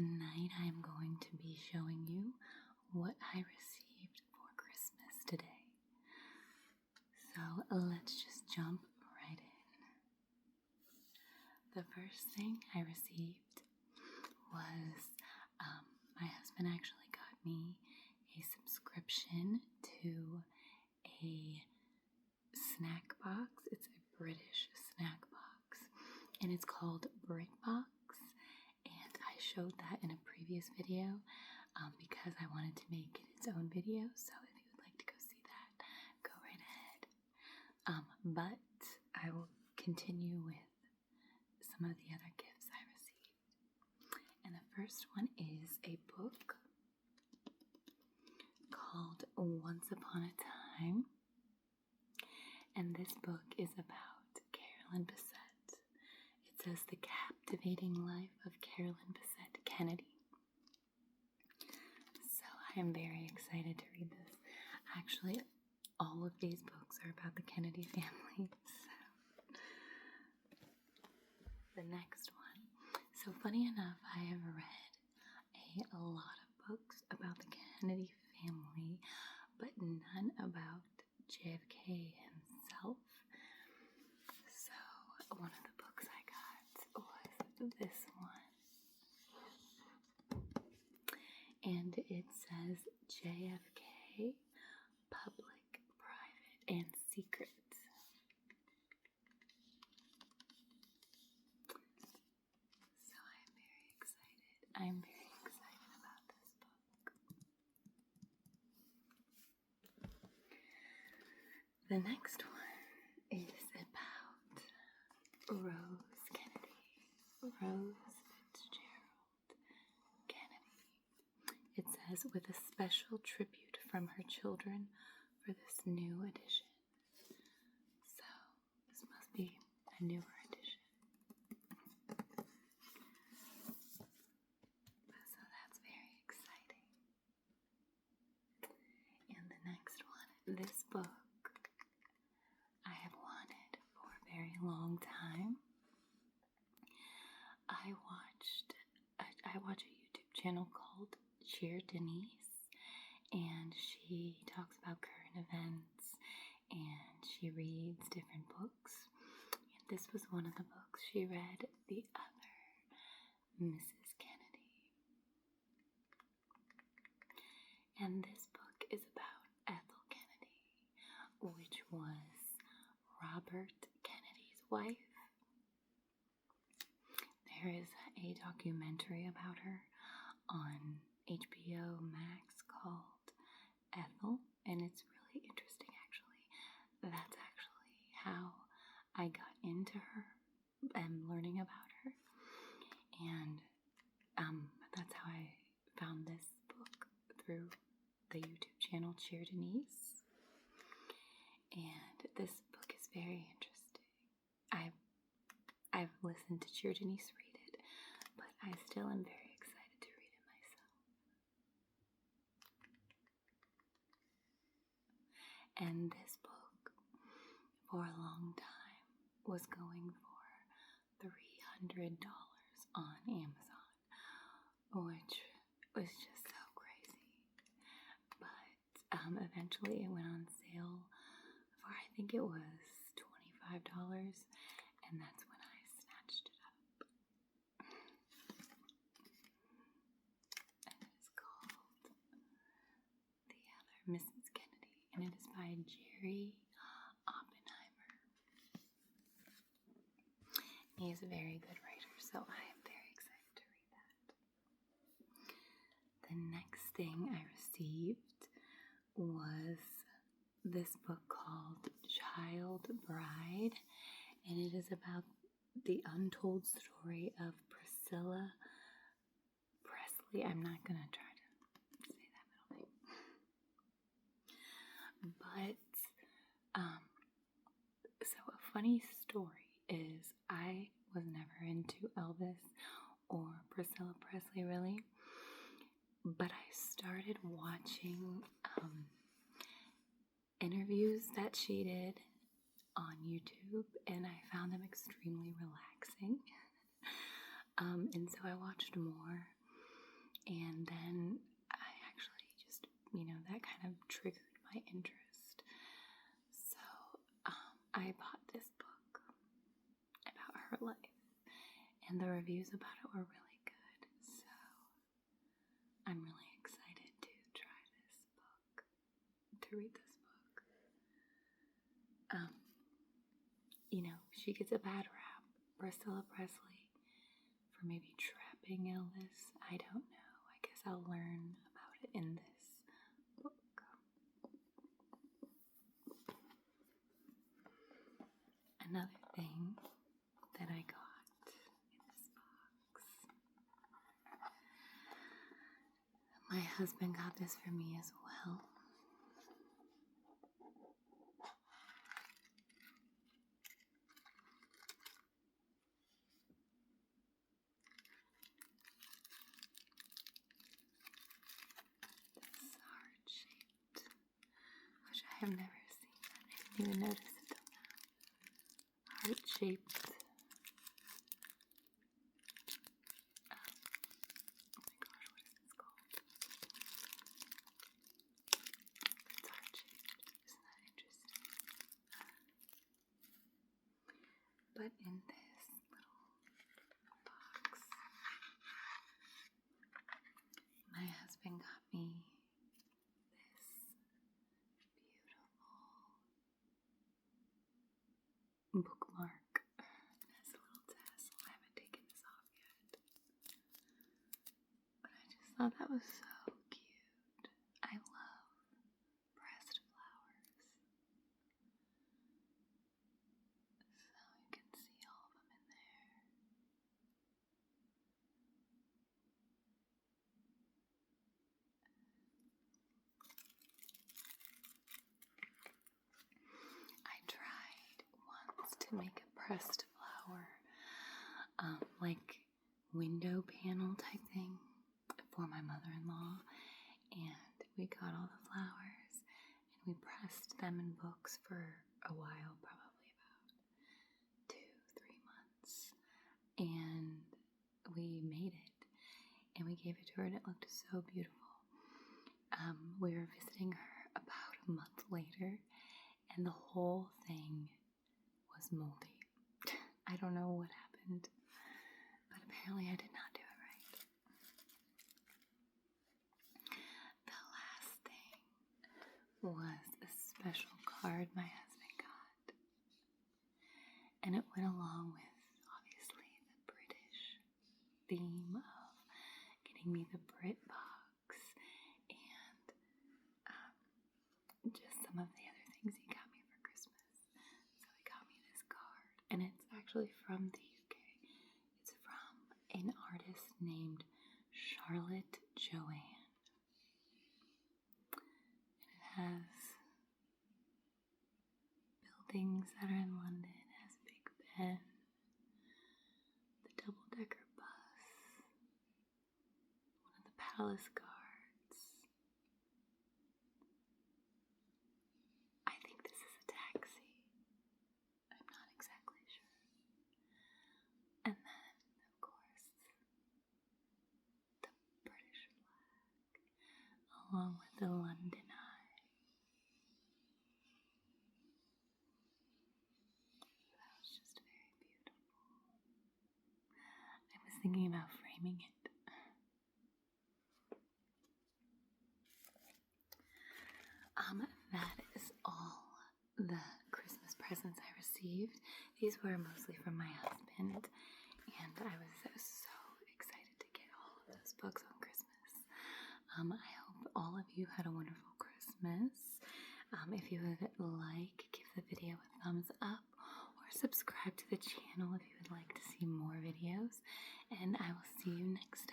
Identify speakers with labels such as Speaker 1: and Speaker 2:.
Speaker 1: tonight I'm going to be showing you what I received for Christmas today. So let's just jump right in. The first thing I received was my husband actually got me a subscription to a snack box. It's a British snack box and it's called BritBox. And I showed that in a previous video because I wanted to make it its own video. So if you would like to go see that, go right ahead. But I will continue with some of the other gifts I received. And the first one is a book called Once Upon a Time. And this book is about Carolyn Bessette. It says The Captivating Life of Carolyn Bessette Kennedy. So I am very excited to read this. Actually, all of these books are about the Kennedy family. The next one. So funny enough, I have read a lot of books about the Kennedy family, but none about JFK himself. So one of the books I got was this one. And it says JFK, Public, Private, and Secret. So I'm very excited about this book. The next one is about Rose Kennedy. Rose Fitzgerald Kennedy. It says, with a special tribute from her children for this new edition. So this must be a newer edition. So that's very exciting. And the next one, this book I have wanted for a very long time. I watch a YouTube channel called Cheer Denise, and she talks about current events and she reads different books. And this was one of the books she read, The Other Mrs. Kennedy. And this book is about Ethel Kennedy, which was Robert Kennedy's wife. There is a documentary about her on HBO Max called Ethel, and it's really interesting actually. That's actually how I got into her and learning about her. And that's how I found this book, through the YouTube channel Cheer Denise. And this book is very interesting. I've listened to Cheer Denise read it, but I still am very excited to read it myself. And this book, for a long time, was going for $300 on Amazon, which was just so crazy. But eventually it went on sale for, I think it was $25, and that's when I snatched it up. And it is called The Other Mrs. Kennedy, and it is by Jerry Oppenheimer. He is a very good writer, so I am very excited to read that. The next thing I received was this book called Child Bride, and it is about the untold story of Priscilla Presley. I'm not going to try to say that middle name. But, so a funny story is I was never into Elvis or Priscilla Presley really, but I started watching interviews that she did on YouTube, and I found them extremely relaxing. And so I watched more, And then I actually just, that kind of triggered my interest. So I bought this book about her life, and the reviews about it were really good. So I'm really excited to try this book, to read this book. She gets a bad rap, Priscilla Presley, for maybe trapping Elvis. I don't know. I guess I'll learn about it in this book. Another thing that I got in this box. My husband got this for me as well. This heart-shaped, which I have never seen that. I didn't even notice it till now. Heart-shaped. Oh my gosh, what is this called? It's heart-shaped. Isn't that interesting? But in this little box, my husband got me this beautiful bookmark. It has a little tassel. I haven't taken this off yet. But I just thought that was so cute. I love pressed flowers. So you can see all of them in there. I tried once to make a pressed flower, like window panel type thing for my mother-in-law, and we got all the flowers and we pressed them in books for a while, probably about 2-3 months, and we made it and we gave it to her and it looked so beautiful. We were visiting her about a month later and the whole thing was moldy. I don't know what happened, but apparently I did not do it right. The last thing was a special card my husband got, and it went along with, obviously, the British theme of getting me the Brit box and just some of the other things he got me for Christmas. So he got me this card, and it's actually from the UK. It's from an artist named Charlotte Joanne. And it has buildings that are in London. It has Big Ben, the double-decker bus, one of the palace guards. I think this is a taxi. I'm not exactly sure. And then, of course, the British flag, along with the London Eye. That was just very beautiful. I was thinking about framing it. That is all the Christmas presents I received. These were mostly from my husband, and I was so excited to get all of those books on Christmas. I hope all of you had a wonderful Christmas. If you would like, give the video a thumbs up or subscribe to the channel if you would like to see more videos, and I will see you next time.